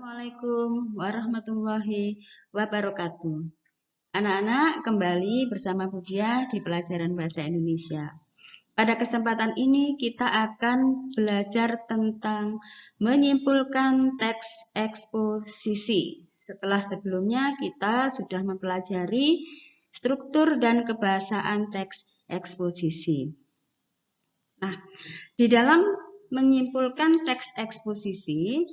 Assalamualaikum warahmatullahi wabarakatuh. Anak-anak, kembali bersama Budia di pelajaran Bahasa Indonesia. Pada kesempatan ini kita akan belajar tentang menyimpulkan teks eksposisi. Setelah sebelumnya kita sudah mempelajari struktur dan kebahasaan teks eksposisi. Nah, di dalam menyimpulkan teks eksposisi,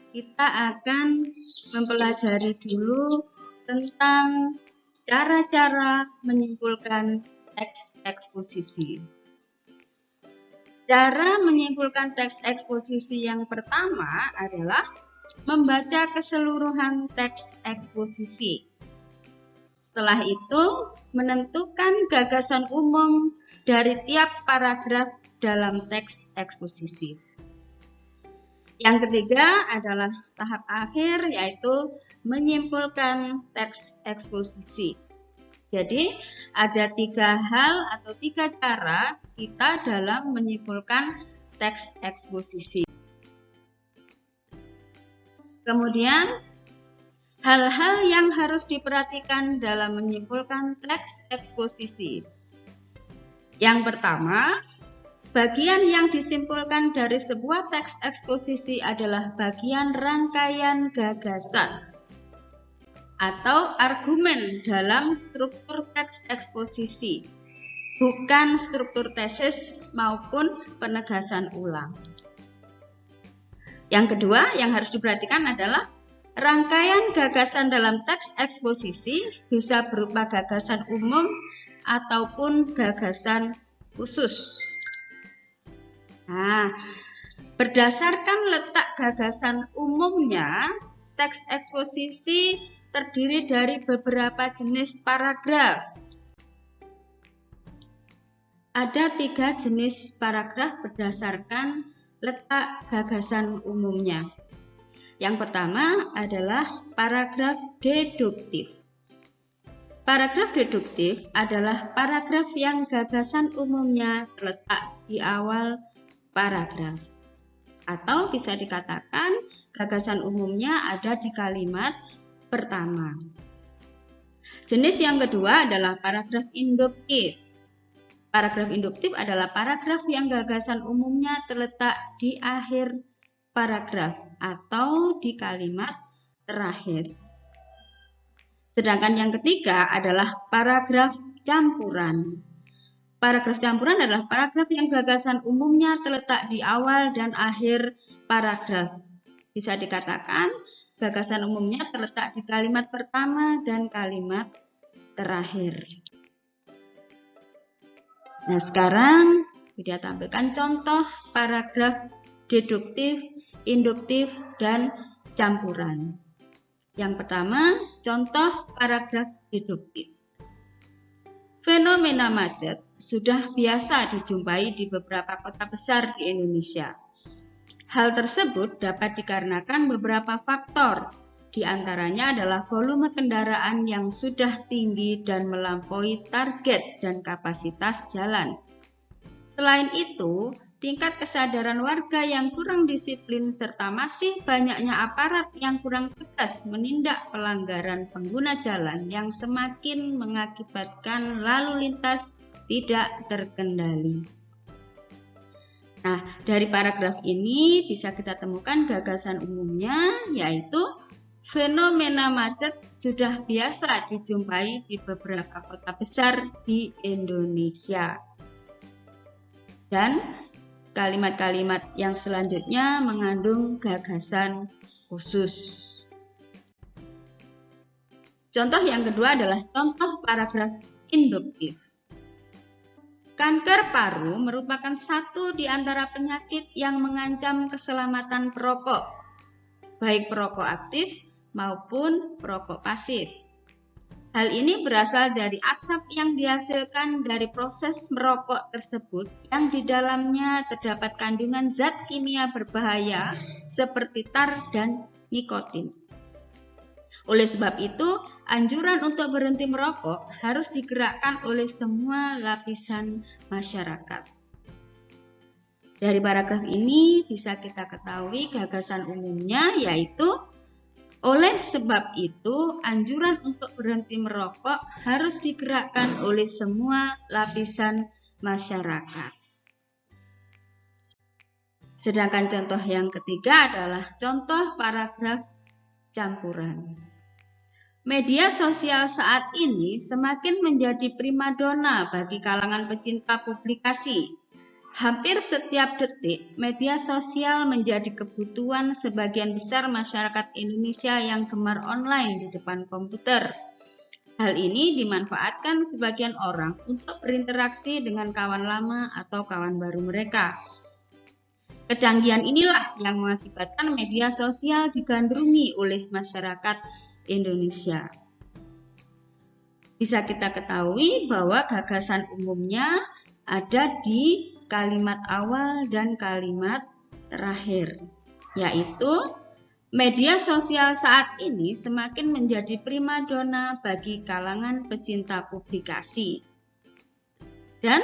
kita akan mempelajari dulu tentang cara-cara menyimpulkan teks eksposisi. Cara menyimpulkan teks eksposisi yang pertama adalah membaca keseluruhan teks eksposisi. Setelah itu, menentukan gagasan umum dari tiap paragraf dalam teks eksposisi. Yang ketiga adalah tahap akhir, yaitu menyimpulkan teks eksposisi. Jadi, ada 3 hal atau 3 cara kita dalam menyimpulkan teks eksposisi. Kemudian, hal-hal yang harus diperhatikan dalam menyimpulkan teks eksposisi. Yang pertama, bagian yang disimpulkan dari sebuah teks eksposisi adalah bagian rangkaian gagasan atau argumen dalam struktur teks eksposisi, bukan struktur tesis maupun penegasan ulang. Yang kedua yang harus diperhatikan adalah rangkaian gagasan dalam teks eksposisi bisa berupa gagasan umum ataupun gagasan khusus. Nah, berdasarkan letak gagasan umumnya, teks eksposisi terdiri dari beberapa jenis paragraf. Ada 3 jenis paragraf berdasarkan letak gagasan umumnya. Yang pertama adalah paragraf deduktif. Paragraf deduktif adalah paragraf yang gagasan umumnya terletak di awal paragraf, atau bisa dikatakan gagasan umumnya ada di kalimat pertama. Jenis yang kedua adalah paragraf induktif. Paragraf induktif adalah paragraf yang gagasan umumnya terletak di akhir paragraf atau di kalimat terakhir. Sedangkan yang ketiga adalah paragraf campuran. Paragraf campuran adalah paragraf yang gagasan umumnya terletak di awal dan akhir paragraf. Bisa dikatakan gagasan umumnya terletak di kalimat pertama dan kalimat terakhir. Nah, sekarang Widya tampilkan contoh paragraf deduktif, induktif, dan campuran. Yang pertama, contoh paragraf deduktif. Fenomena macet sudah biasa dijumpai di beberapa kota besar di Indonesia. Hal tersebut dapat dikarenakan beberapa faktor, di antaranya adalah volume kendaraan yang sudah tinggi dan melampaui target dan kapasitas jalan. Selain itu, tingkat kesadaran warga yang kurang disiplin serta masih banyaknya aparat yang kurang tegas menindak pelanggaran pengguna jalan yang semakin mengakibatkan lalu lintas tidak terkendali. Nah, dari paragraf ini bisa kita temukan gagasan umumnya, yaitu fenomena macet sudah biasa dijumpai di beberapa kota besar di Indonesia. Dan kalimat-kalimat yang selanjutnya mengandung gagasan khusus. Contoh yang kedua adalah contoh paragraf induktif. Kanker paru merupakan satu di antara penyakit yang mengancam keselamatan perokok, baik perokok aktif maupun perokok pasif. Hal ini berasal dari asap yang dihasilkan dari proses merokok tersebut yang di dalamnya terdapat kandungan zat kimia berbahaya seperti tar dan nikotin. Oleh sebab itu, anjuran untuk berhenti merokok harus digerakkan oleh semua lapisan masyarakat. Dari paragraf ini bisa kita ketahui gagasan umumnya yaitu oleh sebab itu anjuran untuk berhenti merokok harus digerakkan oleh semua lapisan masyarakat. Sedangkan contoh yang ketiga adalah contoh paragraf campuran. Media sosial saat ini semakin menjadi primadona bagi kalangan pecinta publikasi. Hampir setiap detik, media sosial menjadi kebutuhan sebagian besar masyarakat Indonesia yang gemar online di depan komputer. Hal ini dimanfaatkan sebagian orang untuk berinteraksi dengan kawan lama atau kawan baru mereka. Kecanggihan inilah yang mengakibatkan media sosial digandrungi oleh masyarakat Indonesia. Bisa kita ketahui bahwa gagasan umumnya ada di kalimat awal dan kalimat terakhir, yaitu media sosial saat ini semakin menjadi primadona bagi kalangan pecinta publikasi. Dan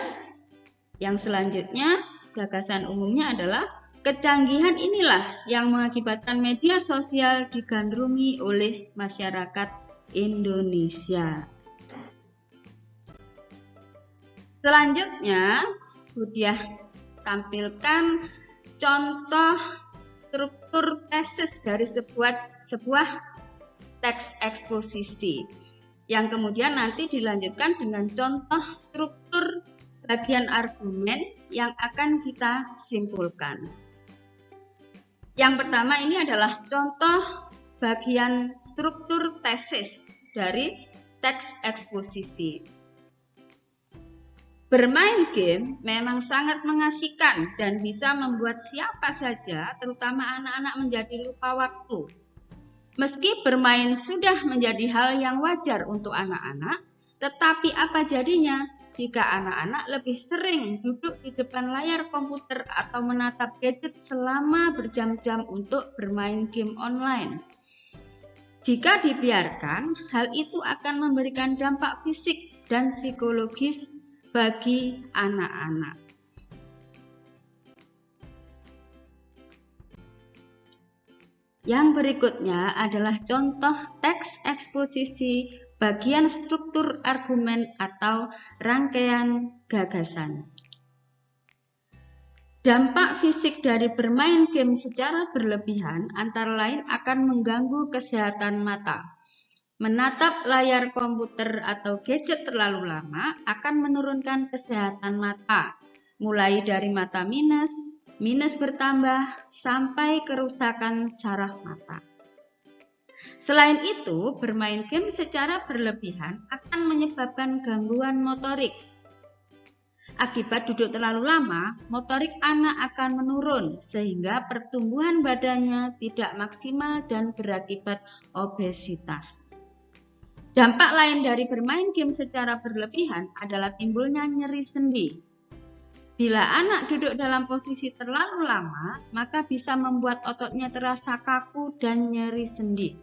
yang selanjutnya, gagasan umumnya adalah kecanggihan inilah yang mengakibatkan media sosial digandrungi oleh masyarakat Indonesia. Selanjutnya, Budiah tampilkan contoh struktur tesis dari sebuah teks eksposisi yang kemudian nanti dilanjutkan dengan contoh struktur bagian argumen yang akan kita simpulkan. Yang pertama ini adalah contoh bagian struktur tesis dari teks eksposisi. Bermain game memang sangat mengasihkan dan bisa membuat siapa saja, terutama anak-anak, menjadi lupa waktu. Meski bermain sudah menjadi hal yang wajar untuk anak-anak, tetapi apa jadinya jika anak-anak lebih sering duduk di depan layar komputer atau menatap gadget selama berjam-jam untuk bermain game online? Jika dibiarkan, hal itu akan memberikan dampak fisik dan psikologis bagi anak-anak. Yang berikutnya adalah contoh teks eksposisi bagian struktur argumen atau rangkaian gagasan. Dampak fisik dari bermain game secara berlebihan antara lain akan mengganggu kesehatan mata. Menatap layar komputer atau gadget terlalu lama akan menurunkan kesehatan mata, mulai dari mata minus bertambah, sampai kerusakan saraf mata. Selain itu, bermain game secara berlebihan akan menyebabkan gangguan motorik. Akibat duduk terlalu lama, motorik anak akan menurun sehingga pertumbuhan badannya tidak maksimal dan berakibat obesitas. Dampak lain dari bermain game secara berlebihan adalah timbulnya nyeri sendi. Bila anak duduk dalam posisi terlalu lama, maka bisa membuat ototnya terasa kaku dan nyeri sendi.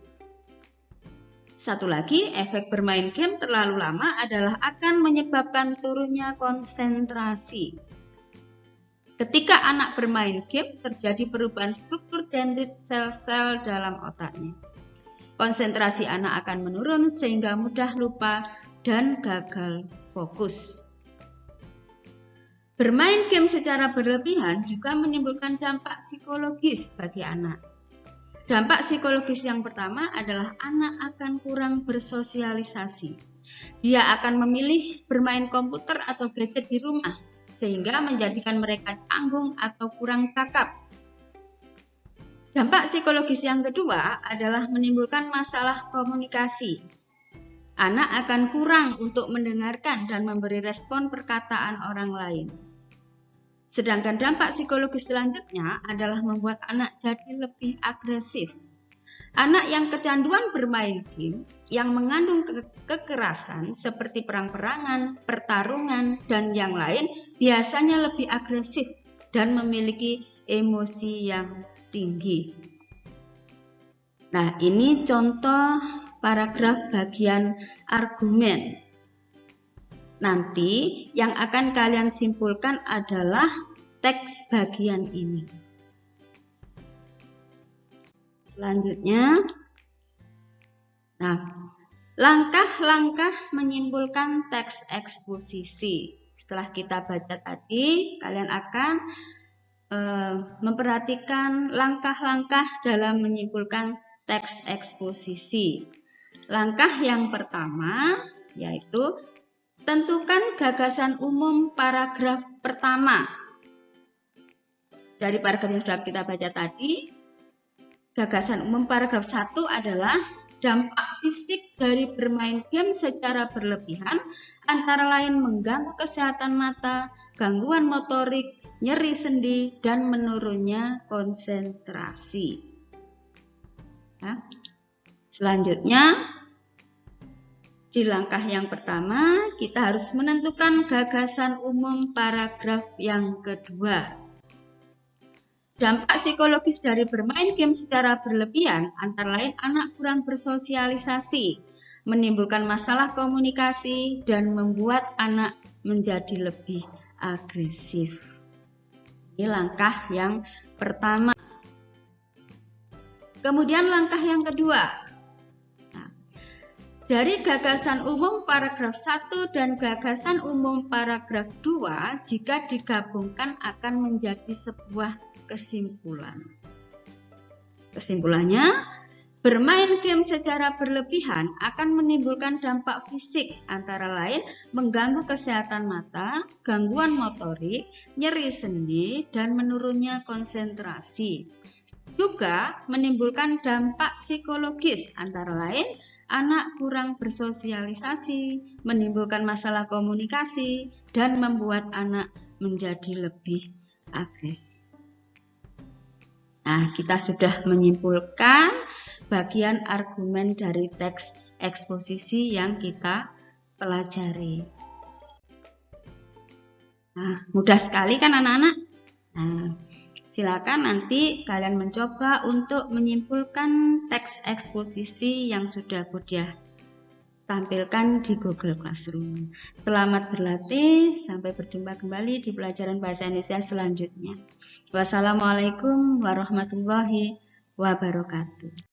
Satu lagi, efek bermain game terlalu lama adalah akan menyebabkan turunnya konsentrasi. Ketika anak bermain game, terjadi perubahan struktur dendrit sel-sel dalam otaknya. Konsentrasi anak akan menurun sehingga mudah lupa dan gagal fokus. Bermain game secara berlebihan juga menimbulkan dampak psikologis bagi anak. Dampak psikologis yang pertama adalah anak akan kurang bersosialisasi. Dia akan memilih bermain komputer atau gadget di rumah, sehingga menjadikan mereka canggung atau kurang cakap. Dampak psikologis yang kedua adalah menimbulkan masalah komunikasi. Anak akan kurang untuk mendengarkan dan memberi respon perkataan orang lain. Sedangkan dampak psikologis selanjutnya adalah membuat anak jadi lebih agresif. Anak yang kecanduan bermain game yang mengandung kekerasan seperti perang-perangan, pertarungan, dan yang lain biasanya lebih agresif dan memiliki emosi yang tinggi. Nah, ini contoh paragraf bagian argumen. Nanti yang akan kalian simpulkan adalah teks bagian ini. Selanjutnya, langkah-langkah menyimpulkan teks eksposisi. Setelah kita baca tadi, kalian akan memperhatikan langkah-langkah dalam menyimpulkan teks eksposisi. Langkah yang pertama yaitu tentukan gagasan umum paragraf pertama. Dari paragraf yang sudah kita baca tadi, gagasan umum paragraf 1 adalah dampak fisik dari bermain game secara berlebihan antara lain mengganggu kesehatan mata, gangguan motorik, nyeri sendi, dan menurunnya konsentrasi. Nah, selanjutnya, di langkah yang pertama, kita harus menentukan gagasan umum paragraf yang kedua. Dampak psikologis dari bermain game secara berlebihan antara lain anak kurang bersosialisasi, menimbulkan masalah komunikasi, dan membuat anak menjadi lebih agresif. Ini langkah yang pertama. Kemudian langkah yang kedua. Dari gagasan umum paragraf 1 dan gagasan umum paragraf 2 jika digabungkan akan menjadi sebuah kesimpulan. Kesimpulannya, bermain game secara berlebihan akan menimbulkan dampak fisik antara lain mengganggu kesehatan mata, gangguan motorik, nyeri sendi, dan menurunnya konsentrasi. Juga menimbulkan dampak psikologis antara lain anak kurang bersosialisasi, menimbulkan masalah komunikasi, dan membuat anak menjadi lebih agresif. Nah, kita sudah menyimpulkan bagian argumen dari teks eksposisi yang kita pelajari. Nah, mudah sekali kan anak-anak? Nah, silakan nanti kalian mencoba untuk menyimpulkan teks eksposisi yang sudah Budiah tampilkan di Google Classroom. Selamat berlatih, sampai berjumpa kembali di pelajaran bahasa Indonesia selanjutnya. Wassalamualaikum warahmatullahi wabarakatuh.